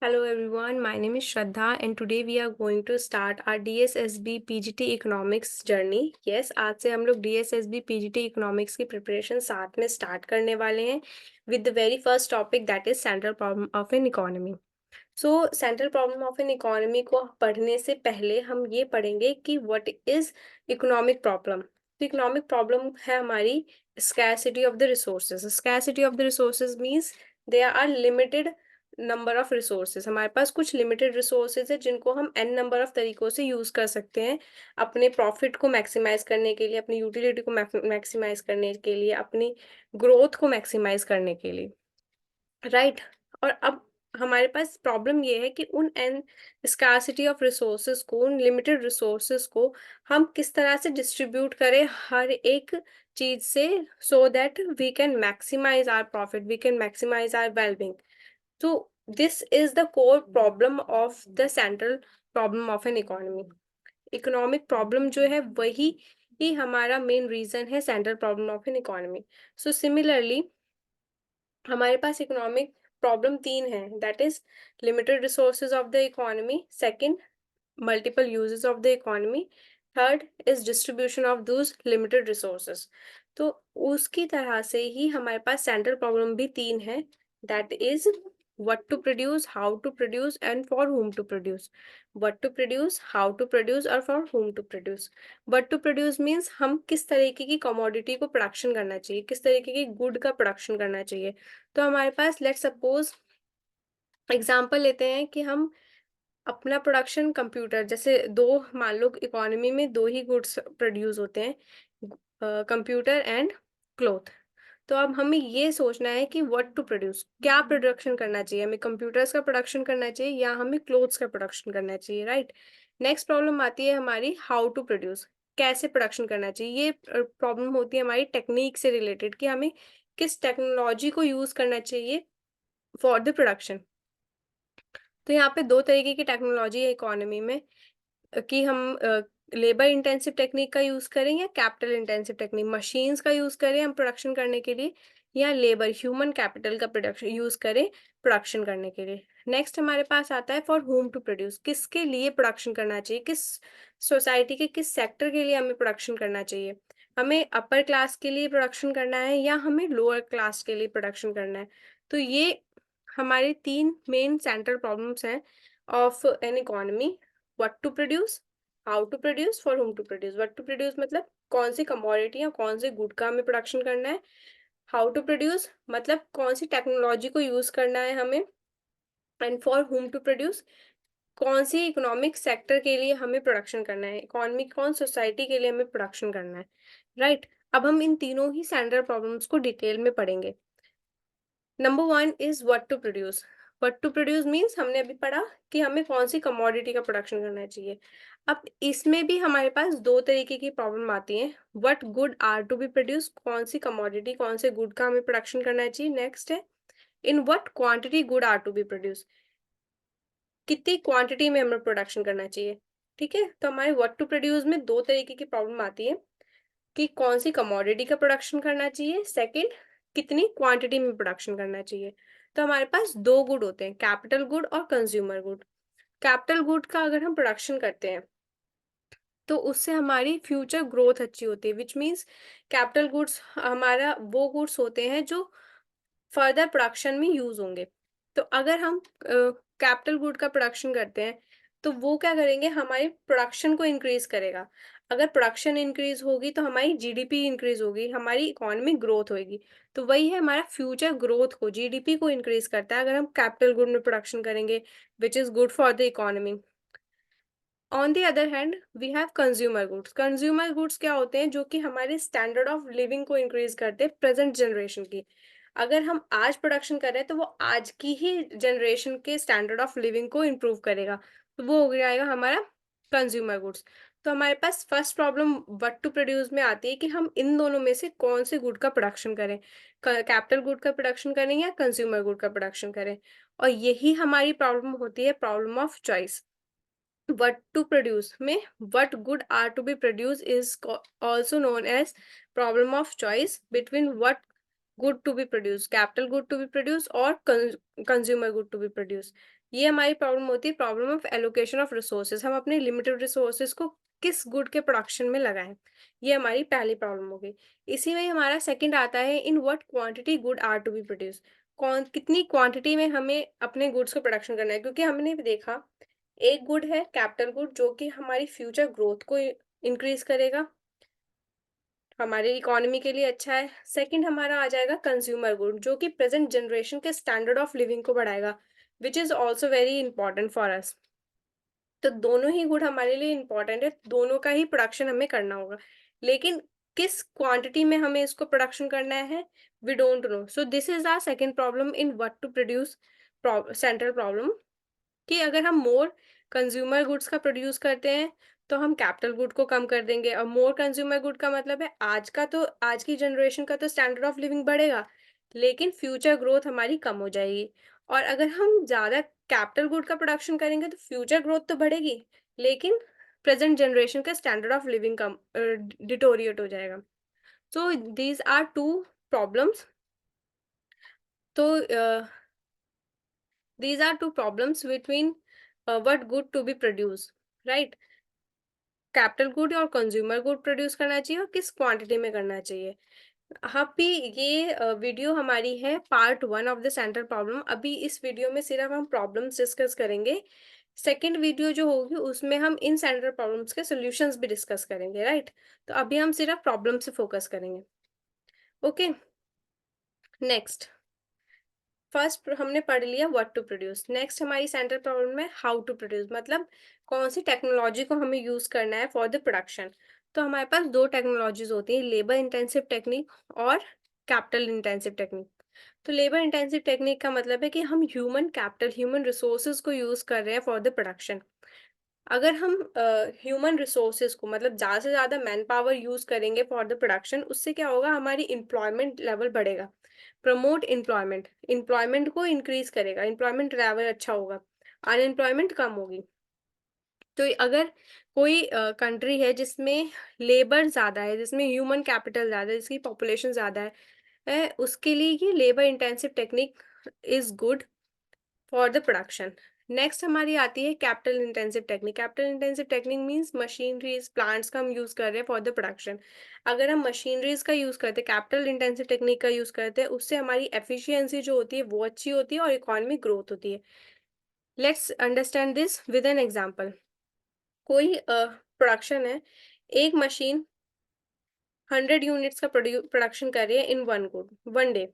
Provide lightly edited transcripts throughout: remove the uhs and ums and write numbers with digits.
Hello everyone, my name is Shraddha and today we are going to start our DSSB PGT Economics journey. Yes, आज से हम लोग DSSB PGT Economics की preparation साथ में start करने वाले हैं with the very first topic that is central problem of an economy. So central problem of an economy को पढ़ने से पहले हम ये पढ़ेंगे कि what is economic problem. तो इकोनॉमिक प्रॉब्लम है हमारी scarcity of the resources. Scarcity of the resources means there are limited number of resources, हमारे पास कुछ लिमिटेड रिसोर्सेज है जिनको हम एन नंबर ऑफ तरीकों से यूज कर सकते हैं अपने प्रॉफिट को मैक्सिमाइज करने के लिए, अपनी यूटिलिटी को मैक्सिमाइज करने के लिए, अपनी ग्रोथ को मैक्सिमाइज करने के लिए, राइट। और अब हमारे पास प्रॉब्लम ये है कि उन एन स्कार्सिटी ऑफ रिसोर्सेज को, उन लिमिटेड रिसोर्सेज को हम किस तरह से डिस्ट्रीब्यूट करें हर एक चीज से, so that we can maximize our profit, we can maximize our wellbeing. So this is the core problem of the central problem of an economy. Economic problem जो है वही ही हमारा मेन रीजन है central problem of an economy. So similarly हमारे पास economic problem तीन है, that is limited resources of the economy, second multiple uses of the economy, third is distribution of those limited resources. तो उसकी तरह से ही हमारे पास central problem भी तीन है, that is what to produce, how to produce and for whom to produce. What to produce, how to produce और for whom to produce. What to produce means हम किस तरीके की कमोडिटी को प्रोडक्शन करना चाहिए, किस तरीके की गुड का प्रोडक्शन करना चाहिए. तो हमारे पास लेट सपोज एग्जांपल लेते हैं कि हम अपना प्रोडक्शन कंप्यूटर, जैसे दो, मान लो इकोनॉमी में दो ही गुड्स प्रोड्यूस होते हैं, कंप्यूटर एंड क्लोथ. तो अब हमें ये सोचना है कि व्हाट टू प्रोड्यूस, क्या प्रोडक्शन करना चाहिए, हमें कंप्यूटर्स का प्रोडक्शन करना चाहिए या हमें क्लोथ्स का प्रोडक्शन करना चाहिए, राइट. नेक्स्ट प्रॉब्लम आती है हमारी हाउ टू प्रोड्यूस, कैसे प्रोडक्शन करना चाहिए. ये प्रॉब्लम होती है हमारी टेक्निक से रिलेटेड कि हमें किस टेक्नोलॉजी को यूज करना चाहिए फॉर द प्रोडक्शन. तो यहाँ पे दो तरीके की टेक्नोलॉजी है इकोनॉमी में, कि हम लेबर इंटेंसिव टेक्निक का यूज करें या कैपिटल इंटेंसिव टेक्निक, मशीन्स का यूज करें हम प्रोडक्शन करने के लिए, या लेबर ह्यूमन कैपिटल का प्रोडक्शन यूज करें प्रोडक्शन करने के लिए. नेक्स्ट हमारे पास आता है फॉर होम टू प्रोड्यूस, किसके लिए प्रोडक्शन करना चाहिए, किस सोसाइटी के किस सेक्टर के लिए हमें प्रोडक्शन करना चाहिए, हमें अपर क्लास के लिए प्रोडक्शन करना है या हमें लोअर क्लास के लिए प्रोडक्शन करना है. तो ये हमारे तीन मेन सेंट्रल प्रॉब्लम्स हैं of an economy. What to produce, how to produce, for whom to produce. What to produce मतलब कौन सी कमोडिटी या कौन से गुड का हमें प्रोडक्शन करना है. हाउ टू प्रोड्यूस मतलब कौन सी टेक्नोलॉजी को यूज करना है हमें. And for whom to produce, कौन सी इकोनॉमिक सेक्टर के लिए हमें प्रोडक्शन करना है, इकोनॉमी कौन सोसाइटी के लिए हमें प्रोडक्शन करना है, राइट. अब हम इन तीनों ही सेंट्रल प्रॉब्लम्स को डिटेल में पढ़ेंगे. Number one is what to produce. What to produce means हमने अभी पढ़ा कि हमें कौन सी कमोडिटी का प्रोडक्शन करना चाहिए. अब इसमें भी हमारे पास दो तरीके की प्रॉब्लम आती है. What good are to be produce, कौन सी कमोडिटी, कौन से गुड का हमें प्रोडक्शन करना चाहिए. नेक्स्ट है in what quantity good are to be produce, कितनी क्वांटिटी में हमें प्रोडक्शन करना चाहिए. ठीक है, तो हमारे व्हाट टू प्रोड्यूस में दो तरीके की प्रॉब्लम आती है कि कौन सी कमोडिटी का प्रोडक्शन करना चाहिए, सेकंड कितनी क्वांटिटी में प्रोडक्शन करना चाहिए. तो हमारे पास दो गुड होते हैं, कैपिटल गुड और कंज्यूमर गुड. कैपिटल गुड का अगर हम प्रोडक्शन करते हैं तो उससे हमारी फ्यूचर ग्रोथ अच्छी होती है, विच मीन्स कैपिटल गुड्स हमारा वो गुड्स होते हैं जो फर्दर प्रोडक्शन में यूज होंगे. तो अगर हम कैपिटल गुड का प्रोडक्शन करते हैं तो वो क्या करेंगे, हमारी प्रोडक्शन को इंक्रीज करेगा. अगर प्रोडक्शन इंक्रीज होगी तो हमारी जीडीपी इंक्रीज होगी, हमारी इकोनॉमिक ग्रोथ होगी. तो वही है हमारा फ्यूचर ग्रोथ को, जीडीपी को इंक्रीज करता है अगर हम कैपिटल गुड में प्रोडक्शन करेंगे, which is good for the economy. On the other hand we have consumer goods. Consumer goods क्या होते हैं, जो कि हमारे स्टैंडर्ड ऑफ लिविंग को इंक्रीज करते हैं प्रेजेंट जनरेशन की. अगर हम आज प्रोडक्शन कर रहे हैं तो वो आज की ही जनरेशन के स्टैंडर्ड ऑफ लिविंग को इम्प्रूव करेगा, तो वो हो जाएगा हमारा कंज्यूमर गुड्स. तो हमारे पास first problem what to produce में आती है कि हम इन दोनों में से कौन से गुड का प्रोडक्शन करें, कैपिटल गुड का प्रोडक्शन करें या कंज्यूमर गुड का प्रोडक्शन करें. और यही हमारी प्रॉब्लम होती है, problem of choice. What to produce में what good are to be produced is also known as problem of choice between what good to be produce, capital good to be produce और consumer good to be produce. ये हमारी problem होती है, problem of allocation of resources. हम अपने limited resources को किस good के प्रोडक्शन में लगाएं, ये हमारी पहली प्रॉब्लम हो गई। इसी में हमारा सेकंड आता है, in what quantity good are to be produce. कौन कितनी क्वांटिटी में हमें अपने गुड्स को प्रोडक्शन करना है, क्योंकि हमने देखा एक गुड है कैपिटल गुड जो कि हमारी फ्यूचर ग्रोथ को इंक्रीज करेगा, हमारी इकोनॉमी के लिए अच्छा है। सेकंड हमारा आ जाएगा कंज्यूमर गुड जो कि प्रेजेंट जनरेशन के स्टैंडर्ड ऑफ लिविंग को बढ़ाएगा, which is also very important for us. तो दोनों ही गुड हमारे लिए इंपॉर्टेंट है, दोनों का ही प्रोडक्शन हमें करना होगा, लेकिन किस क्वांटिटी में हमें इसको प्रोडक्शन करना है, we don't know. So this is our second problem in what to produce, central problem, कि अगर हम मोर कंज्यूमर गुड्स का प्रोड्यूस करते हैं तो हम कैपिटल गुड को कम कर देंगे, और मोर कंज्यूमर गुड का मतलब है आज की जनरेशन का तो स्टैंडर्ड ऑफ लिविंग बढ़ेगा, लेकिन फ्यूचर ग्रोथ हमारी कम हो जाएगी। और अगर हम ज़्यादा कैपिटल गुड का प्रोडक्शन करेंगे तो फ्यूचर ग्रोथ तो बढ़ेगी, लेकिन प्रेजेंट जनरेशन का स्टैंडर्ड ऑफ लिविंग कम डिटोरिएट हो जाएगा। So these are two problems. तो these are two problems between what good to be produced, right? Capital good और कंज्यूमर गुड प्रोड्यूस करना चाहिए और किस क्वांटिटी में करना चाहिए। अभी ये वीडियो हमारी है part 1 of the central problem. अभी इस वीडियो में सिर्फ हम प्रॉब्लम्स डिस्कस करेंगे। सेकंड वीडियो जो होगी उसमें हम इन सेंट्रल प्रॉब्लम्स के सॉल्यूशंस भी डिस्कस करेंगे, राइट? तो अभी हम सिर्फ प्रॉब्लम से फोकस करेंगे। ओके, नेक्स्ट, फर्स्ट हमने पढ़ लिया व्हाट टू प्रोड्यूस। नेक्स्ट हमारी सेंट्रल प्रॉब्लम है हाउ टू प्रोड्यूस, मतलब कौन सी टेक्नोलॉजी को हमें यूज करना है फॉर द प्रोडक्शन। तो हमारे पास दो टेक्नोलॉजीज होती हैं, लेबर इंटेंसिव टेक्निक और कैपिटल इंटेंसिव टेक्निक। तो लेबर इंटेंसिव टेक्निक का मतलब है कि हम ह्यूमन कैपिटल, ह्यूमन रिसोर्सेज को यूज कर रहे हैं फॉर द प्रोडक्शन। अगर हम ह्यूमन रिसोर्सेज को मतलब ज़्यादा से ज़्यादा मैन पावर यूज़ करेंगे फॉर द प्रोडक्शन, उससे क्या होगा, हमारी एम्प्लॉयमेंट लेवल बढ़ेगा। प्रमोट एम्प्लॉयमेंट, एम्प्लॉयमेंट को इंक्रीज करेगा, एम्प्लॉयमेंट लेवल अच्छा होगा, अनएम्प्लॉयमेंट कम होगी। तो अगर कोई कंट्री है जिसमें लेबर ज़्यादा है, जिसमें ह्यूमन कैपिटल ज़्यादा है, जिसकी पॉपुलेशन ज़्यादा है, उसके लिए ये labour intensive technique is good for the production. Next हमारी आती है capital intensive technique. Capital intensive technique means machineries, plants का हम यूज कर रहे हैं फॉर द प्रोडक्शन। अगर हम मशीनरीज का यूज करते हैं, कैपिटल इंटेंसिव टेक्निक का यूज करते हैं, उससे हमारी एफिशिएंसी जो होती है वो अच्छी होती है और इकोनॉमिक ग्रोथ होती है। Let's understand this with an example. कोई प्रोडक्शन है, एक मशीन 100 यूनिट्स का प्रोडक्शन कर रही है इन वन डे।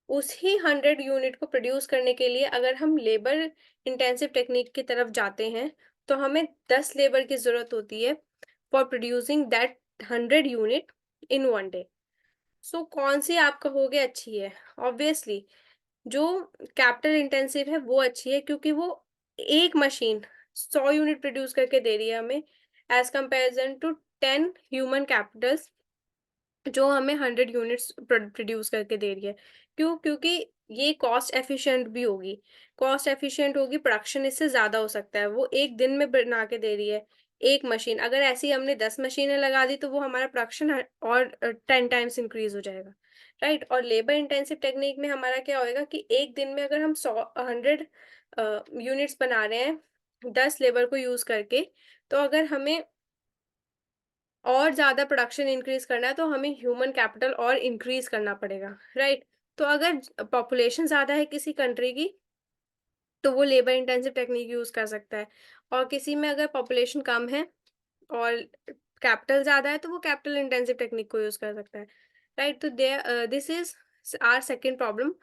उसी 100 यूनिट को प्रोड्यूस करने के लिए अगर हम लेबर इंटेंसिव टेक्निक की तरफ जाते हैं तो हमें 10 लेबर की ज़रूरत होती है for producing that 100 unit in one day. So कौन सी आप कहोगे अच्छी है? ऑब्वियसली जो कैपिटल इंटेंसिव है वो अच्छी है, क्योंकि वो एक मशीन 100 यूनिट प्रोड्यूस करके दे रही है हमें, as comparison to 10 human capitals जो हमें 100 यूनिट्स प्रोड्यूस करके दे रही है। क्यों? क्योंकि ये कॉस्ट एफिशिएंट भी होगी, कॉस्ट एफिशिएंट होगी, प्रोडक्शन इससे ज़्यादा हो सकता है। वो एक दिन में बना के दे रही है एक मशीन। अगर ऐसी ही हमने 10 मशीनें लगा दी तो वो हमारा प्रोडक्शन और 10 टाइम्स इंक्रीज हो जाएगा, राइट? और लेबर इंटेंसिव टेक्निक में हमारा क्या होएगा कि एक दिन में अगर हम 100 यूनिट्स बना रहे हैं 10 लेबर को यूज़ करके, तो अगर हमें और ज़्यादा प्रोडक्शन इंक्रीज़ करना है तो हमें ह्यूमन कैपिटल और इंक्रीज़ करना पड़ेगा, राइट? तो अगर पॉपुलेशन ज़्यादा है किसी कंट्री की तो वो लेबर इंटेंसिव टेक्निक यूज़ कर सकता है, और किसी में अगर पॉपुलेशन कम है और कैपिटल ज़्यादा है तो वो कैपिटल इंटेंसिव टेक्निक को यूज़ कर सकता है, राइट? तो this is our second problem,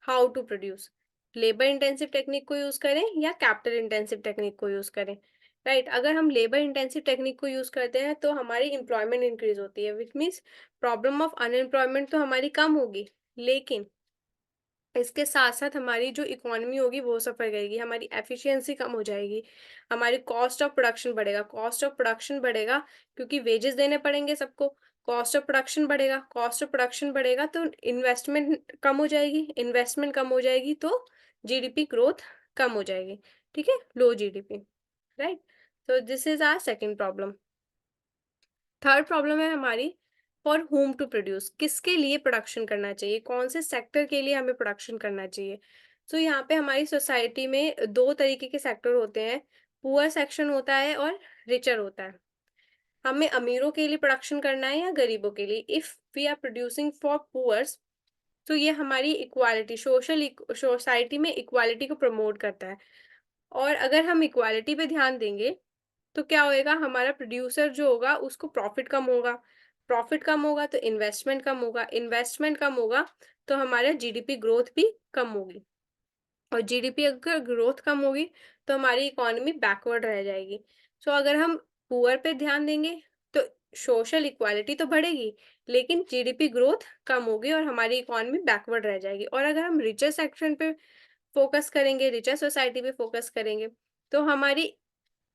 how to produce. Labour intensive technique को यूज़ करें या कैपिटल इंटेंसिव टेक्निक को यूज़ करें, राइट? अगर हम लेबर इंटेंसिव टेक्निक को यूज़ करते हैं तो हमारी एम्प्लॉयमेंट इंक्रीज होती है, which means problem of unemployment तो हमारी कम होगी, लेकिन इसके साथ-साथ हमारी जो इकोनॉमी होगी वो सफ़र करेगी, हमारी एफिशिएंसी कम हो जाएगी, हमारी कॉस्ट ऑफ प्रोडक्शन बढ़ेगा। कॉस्ट ऑफ प्रोडक्शन बढ़ेगा क्योंकि वेजेस देने पड़ेंगे सबको, कॉस्ट ऑफ प्रोडक्शन बढ़ेगा, कॉस्ट ऑफ प्रोडक्शन बढ़ेगा तो इन्वेस्टमेंट कम हो जाएगी, इन्वेस्टमेंट कम हो जाएगी तो जीडीपी ग्रोथ कम हो जाएगी, ठीक है? Low GDP, right? तो this is our second problem. Third problem है हमारी फॉर होम टू प्रोड्यूस, किसके लिए प्रोडक्शन करना चाहिए, कौन से सेक्टर के लिए हमें प्रोडक्शन करना चाहिए। तो यहाँ पे हमारी सोसाइटी में दो तरीके के सेक्टर होते हैं, पुअर सेक्शन होता है और रिचर होता है। हमें अमीरों के लिए प्रोडक्शन करना है या गरीबों के लिए। If we are producing for poors, तो ये हमारी इक्वालिटी, सोसाइटी में इक्वालिटी को प्रमोट करता है। और अगर हम इक्वालिटी पे ध्यान देंगे तो क्या होएगा, हमारा प्रोड्यूसर जो होगा उसको प्रॉफिट कम होगा, प्रॉफिट कम होगा तो इन्वेस्टमेंट कम होगा, इन्वेस्टमेंट कम होगा तो हमारा जीडीपी ग्रोथ भी कम होगी, और जीडीपी अगर ग्रोथ कम होगी तो हमारी इकोनॉमी बैकवर्ड रह जाएगी। सो अगर हम पुअर पे ध्यान देंगे तो सोशल इक्वालिटी तो बढ़ेगी, लेकिन जीडीपी ग्रोथ कम होगी और हमारी इकोनॉमी बैकवर्ड रह जाएगी। और अगर हम रिचर सेक्शन पे फोकस करेंगे, रिचर सोसाइटी पे फोकस करेंगे, तो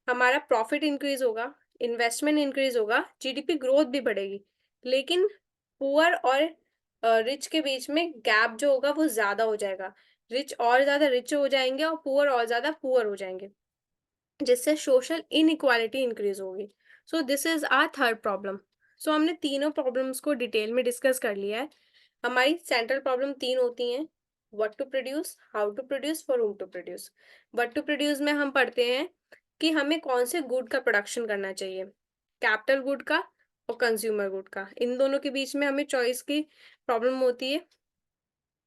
हमारा प्रॉफिट इंक्रीज होगा, इन्वेस्टमेंट इंक्रीज होगा, जीडीपी ग्रोथ भी बढ़ेगी, लेकिन पुअर और रिच के बीच में गैप जो होगा वो ज्यादा हो जाएगा। रिच और ज्यादा रिच हो जाएंगे और पुअर और ज्यादा पुअर हो जाएंगे, जिससे सोशल इनइक्वालिटी इंक्रीज होगी। So this is our third problem. So हमने तीनों प्रॉब्लम्स को डिटेल में डिस्कस कर लिया है। हमारी सेंट्रल प्रॉब्लम तीन होती हैं, what to produce, how to produce, for whom to produce. What to produce में हम पढ़ते हैं कि हमें कौन से गुड का प्रोडक्शन करना चाहिए, कैपिटल गुड का और कंज्यूमर गुड का। इन दोनों के बीच में हमें चॉइस की प्रॉब्लम होती है,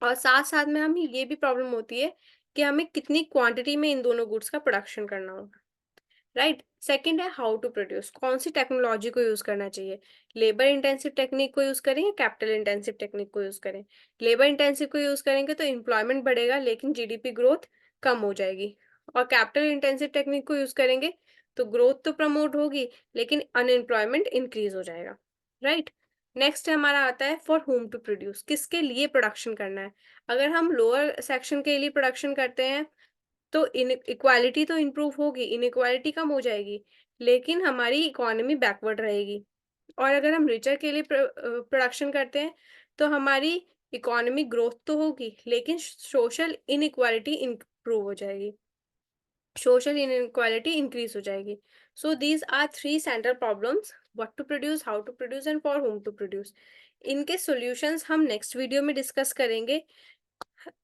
और साथ साथ में हमें ये भी प्रॉब्लम होती है कि हमें कितनी क्वांटिटी में इन दोनों गुड्स का प्रोडक्शन करना होगा। राइट। सेकंड है हाउ टू प्रोड्यूस, कौन सी टेक्नोलॉजी को यूज करना चाहिए, लेबर इंटेंसिव टेक्निक को यूज करें या कैपिटल इंटेंसिव टेक्निक को यूज करें। लेबर इंटेंसिव को यूज करेंगे तो एम्प्लॉयमेंट बढ़ेगा लेकिन जीडीपी ग्रोथ कम हो जाएगी, और कैपिटल इंटेंसिव टेक्निक को यूज करेंगे तो ग्रोथ तो प्रमोट होगी लेकिन अनएम्प्लॉयमेंट इंक्रीज हो जाएगा। राइट। नेक्स्ट हमारा आता है फॉर होम टू प्रोड्यूस, किसके लिए प्रोडक्शन करना है। अगर हम लोअर सेक्शन के लिए प्रोडक्शन करते हैं तो इक्वालिटी तो इम्प्रूव होगी, इनइक्वालिटी कम हो जाएगी, लेकिन हमारी इकोनॉमी बैकवर्ड रहेगी। और अगर हम रिचर के लिए प्रोडक्शन करते हैं तो हमारी इकोनॉमी ग्रोथ तो होगी लेकिन सोशल इनइक्वालिटी इम्प्रूव हो जाएगी, सोशल इनइक्वालिटी इंक्रीज हो जाएगी। So these are three central problems, what to produce, how to produce and for whom to produce. इनके सॉल्यूशंस हम नेक्स्ट वीडियो में डिस्कस करेंगे।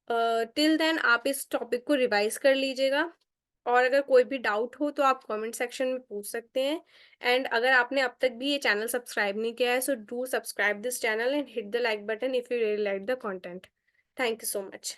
टिल देन आप इस टॉपिक को रिवाइज कर लीजिएगा, और अगर कोई भी डाउट हो तो आप कमेंट सेक्शन में पूछ सकते हैं। एंड अगर आपने अब तक भी ये चैनल सब्सक्राइब नहीं किया है so do subscribe this channel and hit the like button if you really like the content. Thank you so much.